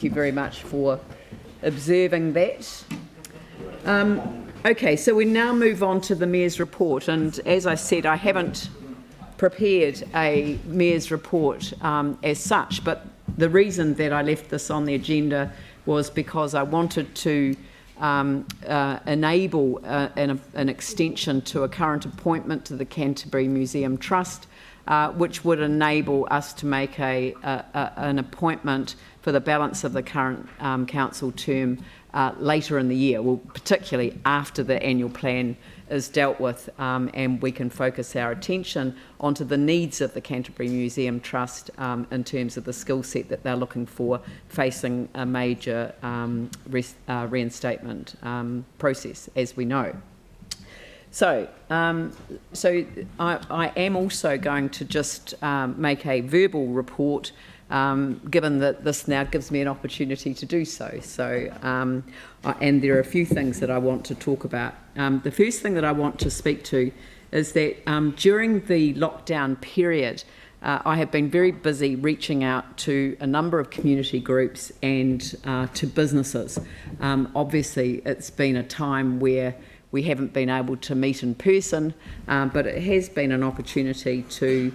you very much for observing that. Okay, so we now move on to the Mayor's report, and as I said, I haven't prepared a Mayor's report as such, but the reason that I left this on the agenda was because I wanted to enable an extension to a current appointment to the Canterbury Museum Trust, which would enable us to make an appointment for the balance of the current council term later in the year, well, particularly after the annual plan is dealt with, and we can focus our attention onto the needs of the Canterbury Museum Trust in terms of the skill set that they're looking for facing a major reinstatement process, as we know. So, I am also going to just make a verbal report, given that this now gives me an opportunity to do so. And there are a few things that I want to talk about. The first thing that I want to speak to is that during the lockdown period, I have been very busy reaching out to a number of community groups and to businesses. Obviously, it's been a time where we haven't been able to meet in person, but it has been an opportunity to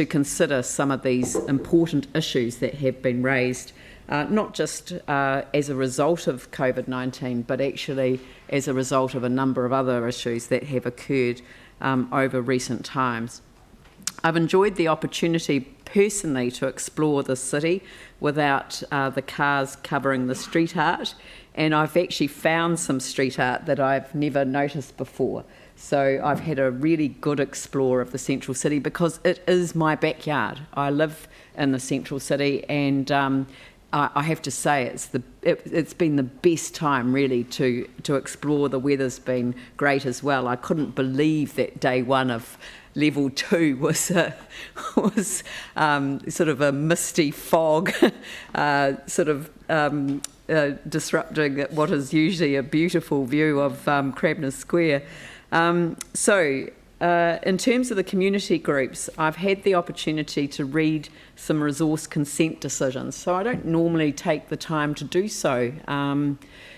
consider some of these important issues that have been raised, not just as a result of COVID-19, but actually as a result of a number of other issues that have occurred over recent times. I've enjoyed the opportunity personally to explore the city without the cars covering the street art, and I've actually found some street art that I've never noticed before. So I've had a really good explore of the central city because it is my backyard. I live in the central city, and I have to say it's been the best time really to explore. The weather's been great as well. I couldn't believe that day one of level 2 was sort of a misty fog, disrupting what is usually a beautiful view of Cranbourne Square. In terms of the community groups, I've had the opportunity to read some resource consent decisions, so I don't normally take the time to do so.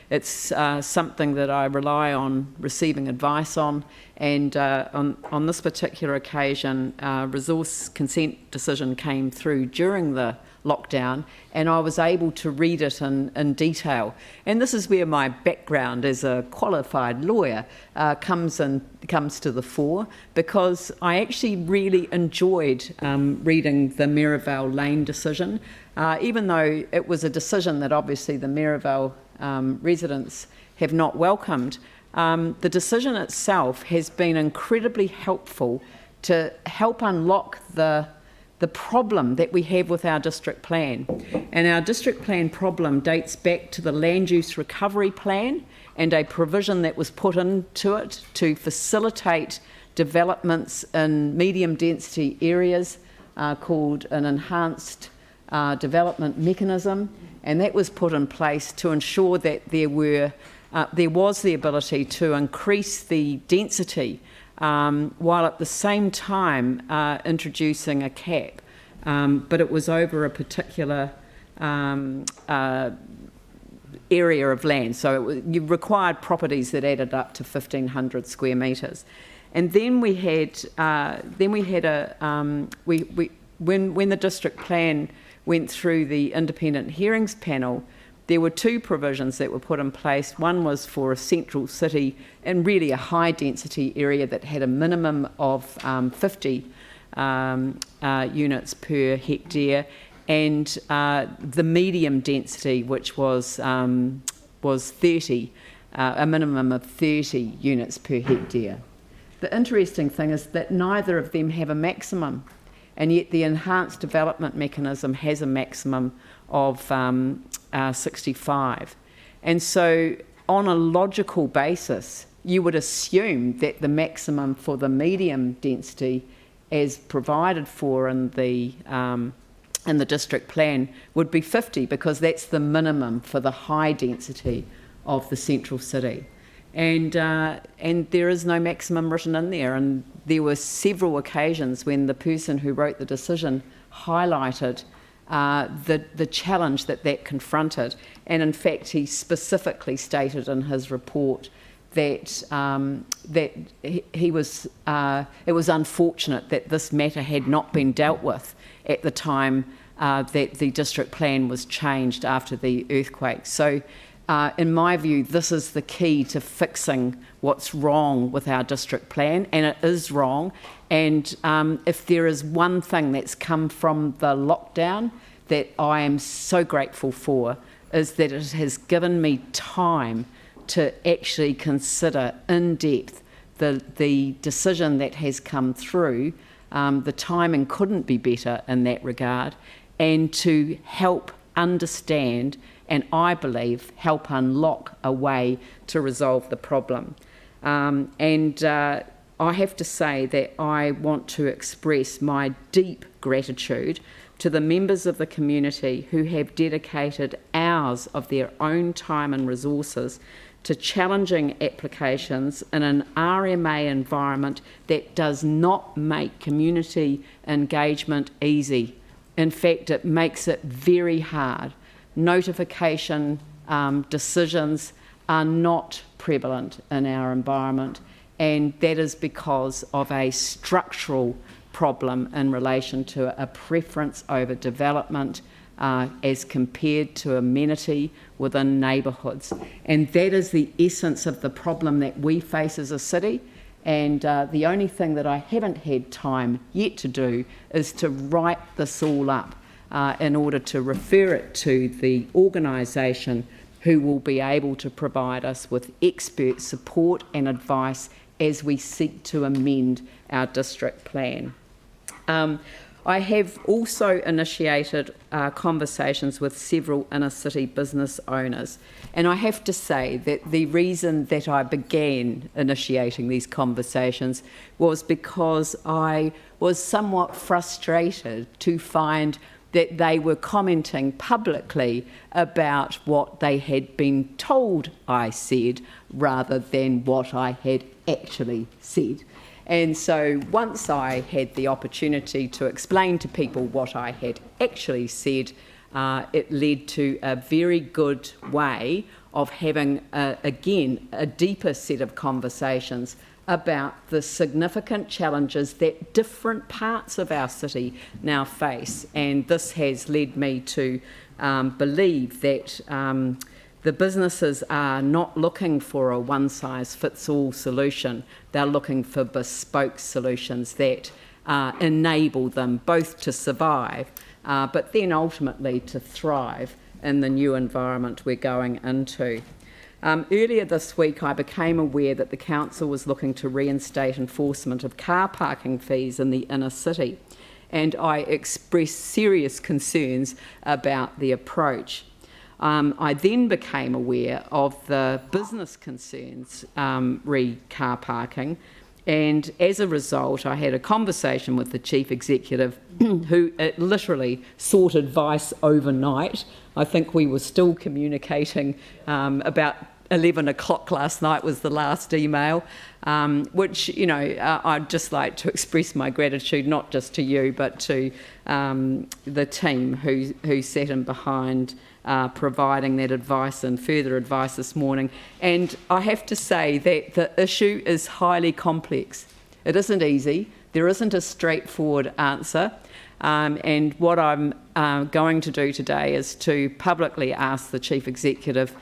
It's something that I rely on receiving advice on, and on this particular occasion, resource consent decision came through during the lockdown, and I was able to read it in detail. And this is where my background as a qualified lawyer comes to the fore, because I actually really enjoyed reading the Merivale Lane decision, even though it was a decision that obviously the Merivale residents have not welcomed. The decision itself has been incredibly helpful to help unlock the problem that we have with our district plan. And our district plan problem dates back to the Land Use Recovery Plan and a provision that was put into it to facilitate developments in medium density areas called an enhanced development mechanism. And that was put in place to ensure that there was the ability to increase the density while at the same time introducing a cap, but it was over a particular area of land. So you required properties that added up to 1,500 square metres. And then we had when the district plan went through the independent hearings panel, there were two provisions that were put in place. One was for a central city and really a high density area that had a minimum of 50 units per hectare, and the medium density, which was 30, a minimum of 30 units per hectare. The interesting thing is that neither of them have a maximum, and yet the enhanced development mechanism has a maximum of 65. And so on a logical basis, you would assume that the maximum for the medium density as provided for in the district plan would be 50, because that's the minimum for the high density of the central city. And there is no maximum written in there, and there were several occasions when the person who wrote the decision highlighted the challenge that confronted. And in fact, he specifically stated in his report that it was unfortunate that this matter had not been dealt with at the time that the district plan was changed after the earthquake. So in my view, this is the key to fixing what's wrong with our district plan, and it is wrong. And if there is one thing that's come from the lockdown that I am so grateful for, is that it has given me time to actually consider in depth the decision that has come through. The timing couldn't be better in that regard, and to help understand and I believe help unlock a way to resolve the problem. I have to say that I want to express my deep gratitude to the members of the community who have dedicated hours of their own time and resources to challenging applications in an RMA environment that does not make community engagement easy. In fact, it makes it very hard. Notification decisions are not prevalent in our environment, and that is because of a structural problem in relation to a preference over development as compared to amenity within neighbourhoods. And that is the essence of the problem that we face as a city. And the only thing that I haven't had time yet to do is to write this all up in order to refer it to the organisation who will be able to provide us with expert support and advice as we seek to amend our district plan. I have also initiated conversations with several inner city business owners, and I have to say that the reason that I began initiating these conversations was because I was somewhat frustrated to find that they were commenting publicly about what they had been told I said rather than what I had actually said. And so once I had the opportunity to explain to people what I had actually said, it led to a very good way of having, again, a deeper set of conversations about the significant challenges that different parts of our city now face. And this has led me to believe that the businesses are not looking for a one-size-fits-all solution. They're looking for bespoke solutions that enable them both to survive, but then ultimately to thrive in the new environment we're going into. Earlier this week, I became aware that the council was looking to reinstate enforcement of car parking fees in the inner city, and I expressed serious concerns about the approach. I then became aware of the business concerns re car parking, and as a result I had a conversation with the chief executive who literally sought advice overnight. I think we were still communicating about 11 o'clock last night was the last email, which, you know, I'd just like to express my gratitude not just to you but to the team who sat in behind providing that advice and further advice this morning. And I have to say that the issue is highly complex. It isn't easy. There isn't a straightforward answer. And what I'm going to do today is to publicly ask the Chief Executive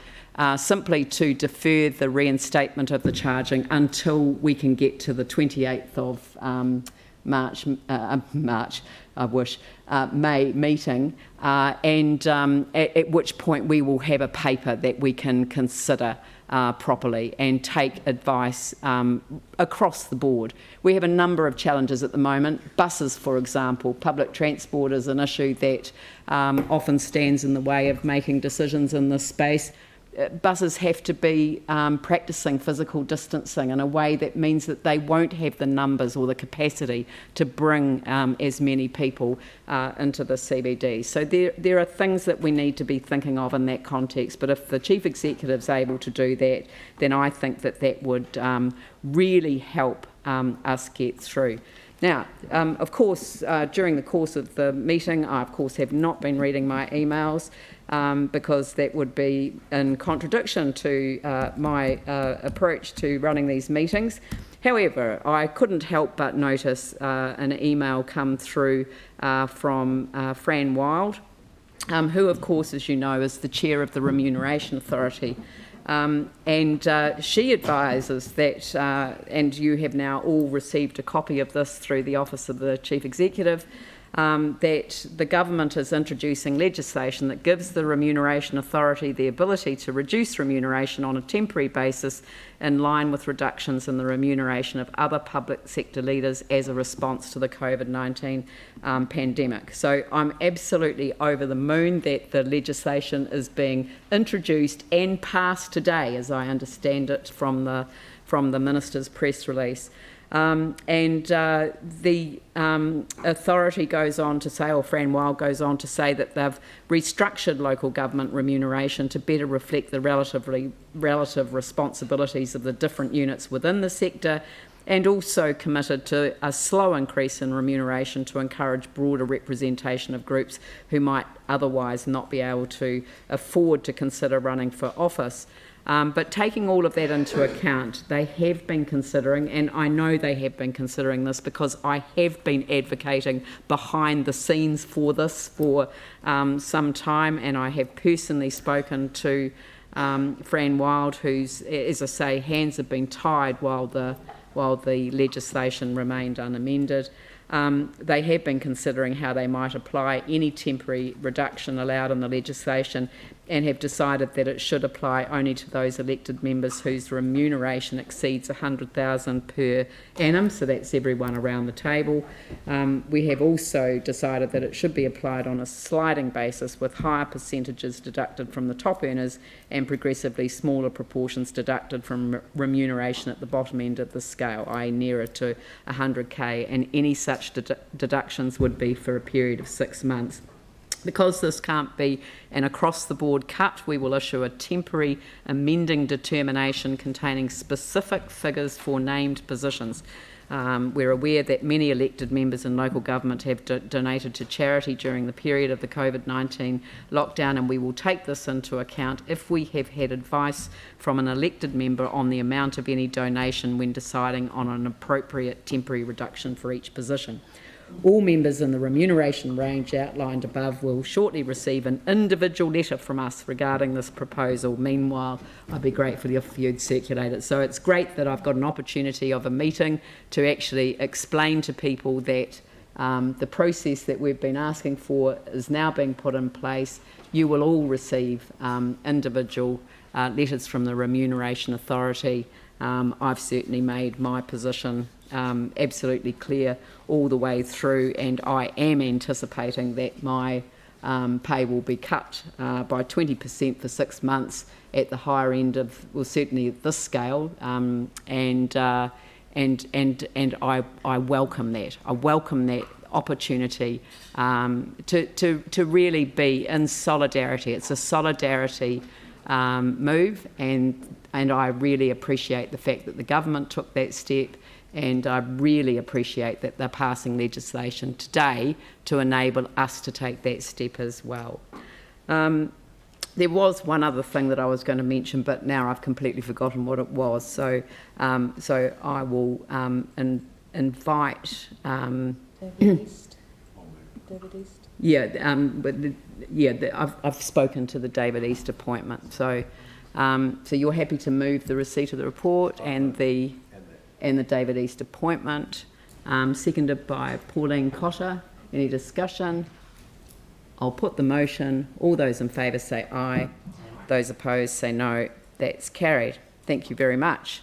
simply to defer the reinstatement of the charging until we can get to the 28th of May meeting, and at which point we will have a paper that we can consider properly and take advice across the board. We have a number of challenges at the moment. Buses, for example, public transport is an issue that often stands in the way of making decisions in this space. Buses have to be practising physical distancing in a way that means that they won't have the numbers or the capacity to bring as many people into the CBD. So there are things that we need to be thinking of in that context, but if the Chief Executive's able to do that, then I think that that would really help us get through. Now, of course, during the course of the meeting, I, of course, have not been reading my emails because that would be in contradiction to my approach to running these meetings. However, I couldn't help but notice an email come through from Fran Wild, who, of course, as you know, is the chair of the Remuneration Authority. And she advises that, and you have now all received a copy of this through the Office of the Chief Executive, that the government is introducing legislation that gives the Remuneration Authority the ability to reduce remuneration on a temporary basis in line with reductions in the remuneration of other public sector leaders as a response to the COVID-19 pandemic. So I'm absolutely over the moon that the legislation is being introduced and passed today, as I understand it from the Minister's press release. The authority goes on to say, or Fran Wild goes on to say, that they've restructured local government remuneration to better reflect the relative responsibilities of the different units within the sector, and also committed to a slow increase in remuneration to encourage broader representation of groups who might otherwise not be able to afford to consider running for office. But taking all of that into account, they have been considering, and I know they have been considering this because I have been advocating behind the scenes for this for some time, and I have personally spoken to Fran Wild, whose, as I say, hands have been tied while the legislation remained unamended. They have been considering how they might apply any temporary reduction allowed in the legislation, and have decided that it should apply only to those elected members whose remuneration exceeds $100,000 per annum, so that's everyone around the table. We have also decided that it should be applied on a sliding basis, with higher percentages deducted from the top earners and progressively smaller proportions deducted from remuneration at the bottom end of the scale, i.e. nearer to 100k, and any such deductions would be for a period of 6 months. Because this can't be an across-the-board cut, we will issue a temporary amending determination containing specific figures for named positions. We're aware that many elected members in local government have donated to charity during the period of the COVID-19 lockdown, and we will take this into account if we have had advice from an elected member on the amount of any donation when deciding on an appropriate temporary reduction for each position. All members in the remuneration range outlined above will shortly receive an individual letter from us regarding this proposal. Meanwhile, I'd be grateful if you'd circulate it. So it's great that I've got an opportunity of a meeting to actually explain to people that the process that we've been asking for is now being put in place. You will all receive individual letters from the Remuneration Authority. I've certainly made my position absolutely clear all the way through, and I am anticipating that my pay will be cut by 20% for 6 months at the higher end of, well, certainly at this scale, and I welcome that. I welcome that opportunity to really be in solidarity. It's a solidarity move, and I really appreciate the fact that the government took that step, and I really appreciate that they're passing legislation today to enable us to take that step as well. There was one other thing that I was going to mention, but now I've completely forgotten what it was. So I will invite. David East. David East. Yeah, I've spoken to the David East appointment. So you're happy to move the receipt of the report and the David East appointment, seconded by Pauline Cotter. Any discussion? I'll put the motion. All those in favour say aye. Those opposed say no. That's carried. Thank you very much.